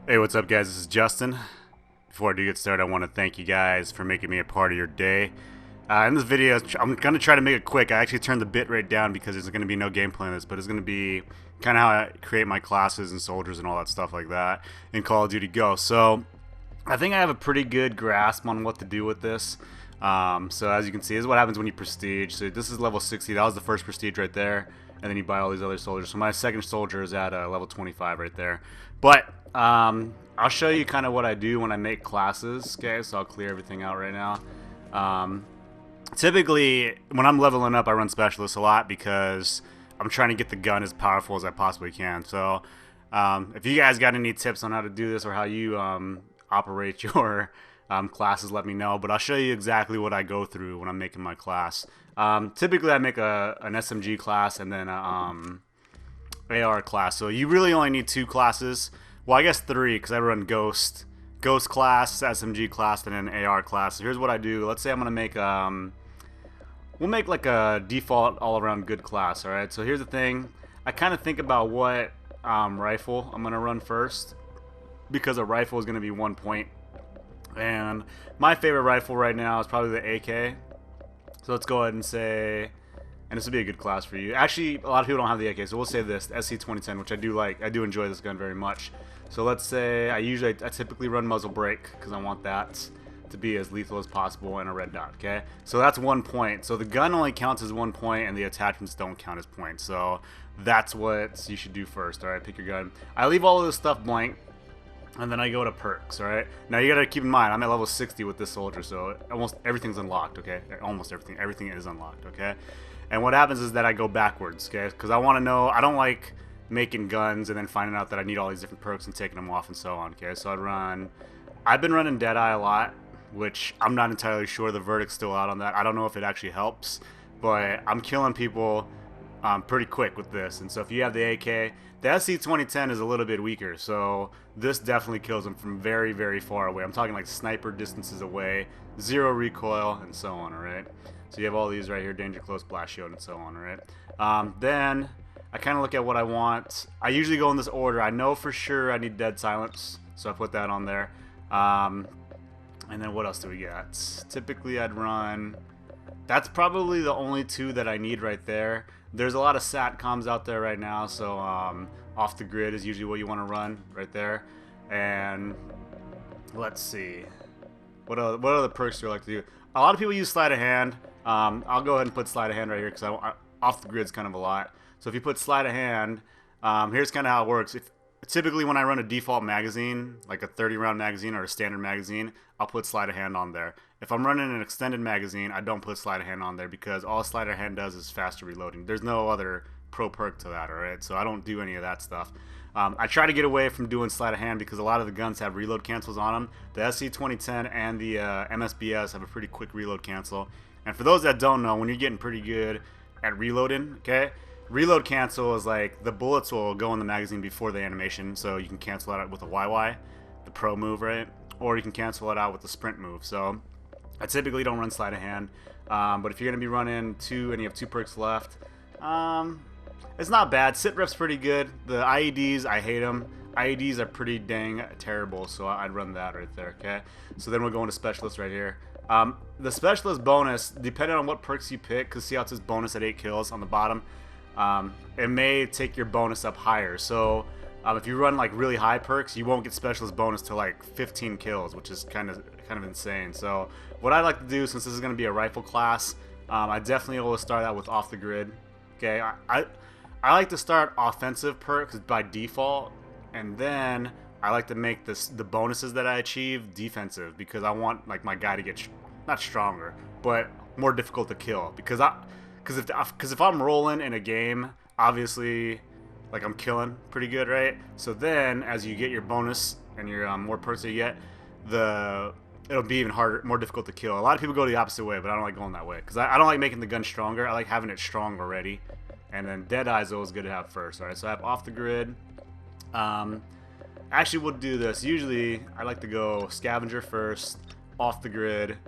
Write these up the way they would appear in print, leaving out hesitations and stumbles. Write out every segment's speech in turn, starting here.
Hey, what's up, guys? This is Justin. Before I do get started, I want to thank you guys for making me a part of your day. In this video, I'm going to try to make it quick. I actually turned the bit rate down because there's going to be no gameplay in this, but it's going to be kind of how I create my classes and soldiers and all that stuff like that in Call of Duty Go. So I think I have a pretty good grasp on what to do with this. So as you can see, this is what happens when you prestige. So this is level 60. That was the first prestige right there. And then you buy all these other soldiers. So my second soldier is at level 25 right there. But I'll show you kind of what I do when I make classes. Okay, so I'll clear everything out right now. Typically, when I'm leveling up, I run specialists a lot because I'm trying to get the gun as powerful as I possibly can. So if you guys got any tips on how to do this or how you operate your classes, let me know. But I'll show you exactly what I go through when I'm making my class. Typically, I make an SMG class and then a AR class. So you really only need two classes. Well, I guess three, because I run Ghost class, SMG class, and then AR class. So here's what I do. Let's say I'm gonna make we'll make like a default all-around good class. All right. So here's the thing. I kind of think about what rifle I'm gonna run first, because a rifle is gonna be 1 point, and my favorite rifle right now is probably the AK. So let's go ahead and say, and this would be a good class for you. Actually, a lot of people don't have the AK, so we'll say this, the SC2010, which I do like. I do enjoy this gun very much. So let's say I typically run muzzle brake because I want that to be as lethal as possible and a red dot, okay? So that's 1 point. So the gun only counts as 1 point and the attachments don't count as points. So that's what you should do first, all right? Pick your gun. I leave all of this stuff blank, and then I go to perks, all right? Now you gotta keep in mind, I'm at level 60 with this soldier, so almost everything's unlocked, okay? Almost everything. Everything is unlocked, okay? And what happens is that I go backwards, okay? Because I want to know, I don't like making guns and then finding out that I need all these different perks and taking them off and so on, okay? So I've been running Deadeye a lot, which I'm not entirely sure. The verdict's still out on that. I don't know if it actually helps, but I'm killing people pretty quick with this. And so if you have the AK, the SC2010 is a little bit weaker, so this definitely kills them from very, very far away. I'm talking like sniper distances away, zero recoil, and so on, alright? So you have all these right here, danger close, blast shield, and so on, alright? Then I kind of look at what I want. I usually go in this order. I know for sure I need dead silence, so I put that on there. And then what else do we got? Typically I'd run, that's probably the only two that I need right there. There's a lot of SATCOMs out there right now, so off the grid is usually what you want to run right there. And let's see, what other perks do you like to do? A lot of people use sleight of hand. I'll go ahead and put sleight of hand right here because off the grid's kind of a lot. So if you put sleight of hand, here's kind of how it works. Typically when I run a default magazine, like a 30-round magazine or a standard magazine, I'll put sleight of hand on there. If I'm running an extended magazine, I don't put sleight of hand on there because all sleight of hand does is faster reloading. There's no other pro perk to that, alright? So I don't do any of that stuff. I try to get away from doing sleight of hand because a lot of the guns have reload cancels on them. The SC2010 and the MSBS have a pretty quick reload cancel. And for those that don't know, when you're getting pretty good at reloading, okay, reload cancel is like the bullets will go in the magazine before the animation, so you can cancel it out with a YY, the pro move, right? Or you can cancel it out with the sprint move. So I typically don't run sleight of hand, but if you're going to be running two and you have two perks left, it's not bad. Sit rep's pretty good. The IEDs, I hate them. IEDs are pretty dang terrible, so I'd run that right there, okay? So then we'll go into specialist right here. The specialist bonus, depending on what perks you pick, because see how it says bonus at 8 kills on the bottom, it may take your bonus up higher. So if you run like really high perks, you won't get specialist bonus to like 15 kills, which is kind of insane. So what I like to do, since this is going to be a rifle class, I definitely will start out with off the grid. Okay, I like to start offensive perks by default, and then I like to make the bonuses that I achieve defensive, because I want like my guy to get not stronger, but more difficult to kill. Because if I'm rolling in a game, obviously, like I'm killing pretty good, right? So then, as you get your bonus and your more perks that you get, it'll be even harder, more difficult to kill. A lot of people go the opposite way, but I don't like going that way because I don't like making the gun stronger. I like having it strong already. And then Deadeye is always good to have first. All right, so I have off the grid. Actually, we'll do this. Usually, I like to go scavenger first, off the grid,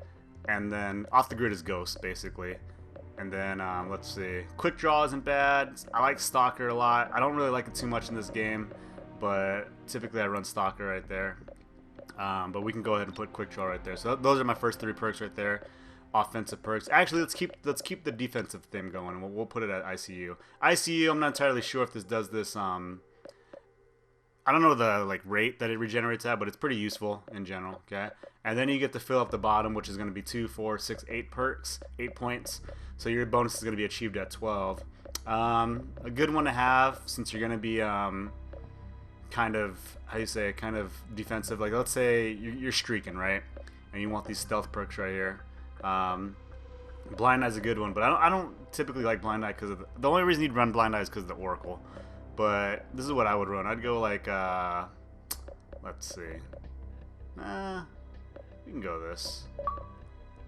and then off the grid is ghost basically. And then let's see, quick draw isn't bad. I like stalker a lot. I don't really like it too much in this game, but typically I run Stalker right there. But we can go ahead and put Quick Draw right there. So those are my first 3 perks right there. Offensive perks. Actually, let's keep the defensive thing going, and we'll put it at ICU. ICU, I'm not entirely sure if this does this. I don't know the like rate that it regenerates at, but it's pretty useful in general. Okay, and then you get to fill up the bottom, which is going to be 2, 4, 6, 8 perks, 8 points. So your bonus is going to be achieved at 12. A good one to have since you're going to be kind of, how you say, kind of defensive. Like let's say you're streaking, right, and you want these stealth perks right here. Blind Eye's a good one, but I don't typically like Blind Eye because the only reason you'd run Blind Eye is because of the Oracle. But this is what I would run. I'd go like, let's see. We can go this.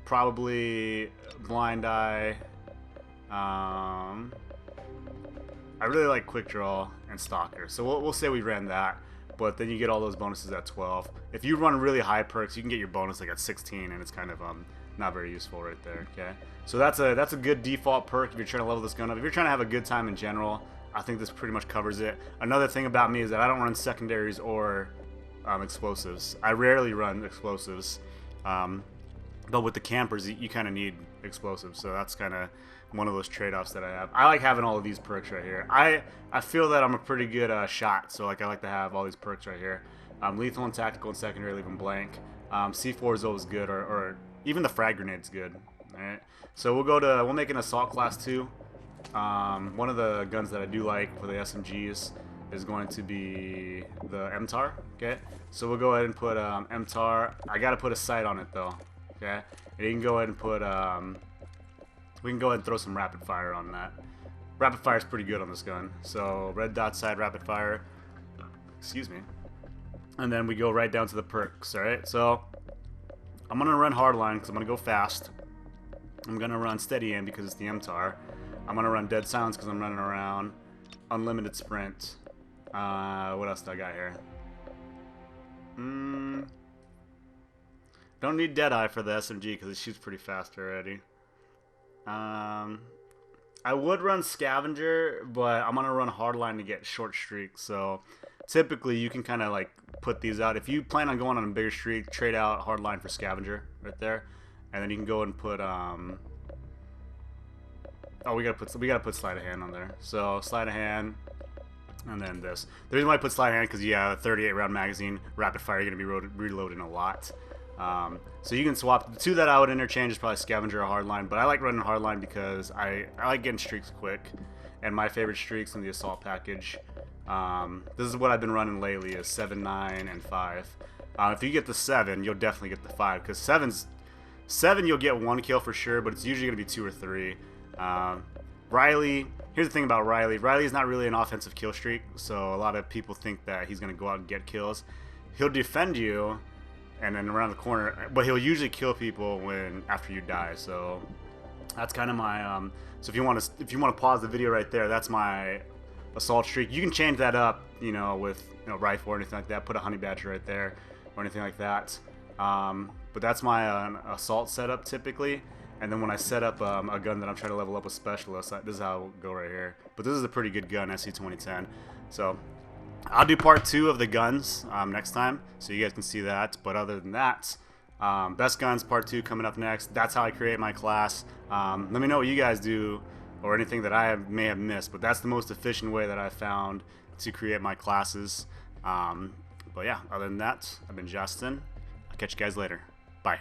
Probably Blind Eye. I really like Quick Draw and Stalker. So we'll say we ran that. But then you get all those bonuses at 12. If you run really high perks, you can get your bonus like at 16, and it's kind of not very useful right there. Okay, so that's a good default perk if you're trying to level this gun up. If you're trying to have a good time in general, I think this pretty much covers it. Another thing about me is that I don't run secondaries or explosives. I rarely run explosives, but with the campers, you kind of need explosives. So that's kind of one of those trade-offs that I have. I like having all of these perks right here. I feel that I'm a pretty good shot, so like I like to have all these perks right here. Lethal and tactical and secondary, leave them blank. C4 is always good, or even the frag grenade's good. All right, so we'll make an assault class 2. One of the guns that I do like for the SMGs is going to be the MTAR. Okay, so we'll go ahead and put MTAR. I gotta put a sight on it though. Okay, and you can go ahead and put we can go ahead and throw some rapid fire on that. Rapid fire is pretty good on this gun. So red dot sight rapid fire. Excuse me. And then we go right down to the perks. All right, so I'm gonna run hardline because I'm gonna go fast. I'm gonna run steady aim because it's the MTAR. I'm gonna run dead silence because I'm running around. Unlimited sprint. What else do I got here? Don't need Deadeye for the SMG because it shoots pretty fast already. I would run Scavenger, but I'm gonna run hardline to get short streaks. So typically you can kind of like put these out. If you plan on going on a bigger streak, trade out hardline for Scavenger right there, and then you can go and put oh, we gotta put sleight of hand on there. So sleight of hand, and then this. The reason why I put sleight of hand because you have a 38 round magazine, rapid fire. You're gonna be reloading a lot. So you can swap. The 2 that I would interchange is probably Scavenger or hardline. But I like running hardline because I like getting streaks quick, and my favorite streaks in the assault package. This is what I've been running lately: is 7, 9, and 5. If you get the 7, you'll definitely get the 5 because 7 you'll get 1 kill for sure, but it's usually gonna be 2 or 3. Riley, here's the thing about Riley. Riley is not really an offensive kill streak, so a lot of people think that he's going to go out and get kills. He'll defend you and then around the corner, but he'll usually kill people after you die. So that's kind of my so if you want to pause the video right there, that's my assault streak. You can change that up, with rifle or anything like that. Put a honey badger right there or anything like that. But that's my assault setup typically. And then when I set up a gun that I'm trying to level up with specialist, this is how it'll go right here. But this is a pretty good gun, SC2010. So I'll do part 2 of the guns next time, so you guys can see that. But other than that, best guns part 2 coming up next. That's how I create my class. Let me know what you guys do or anything that I may have missed. But that's the most efficient way that I've found to create my classes. But yeah, other than that, I've been Justin. I'll catch you guys later. Bye.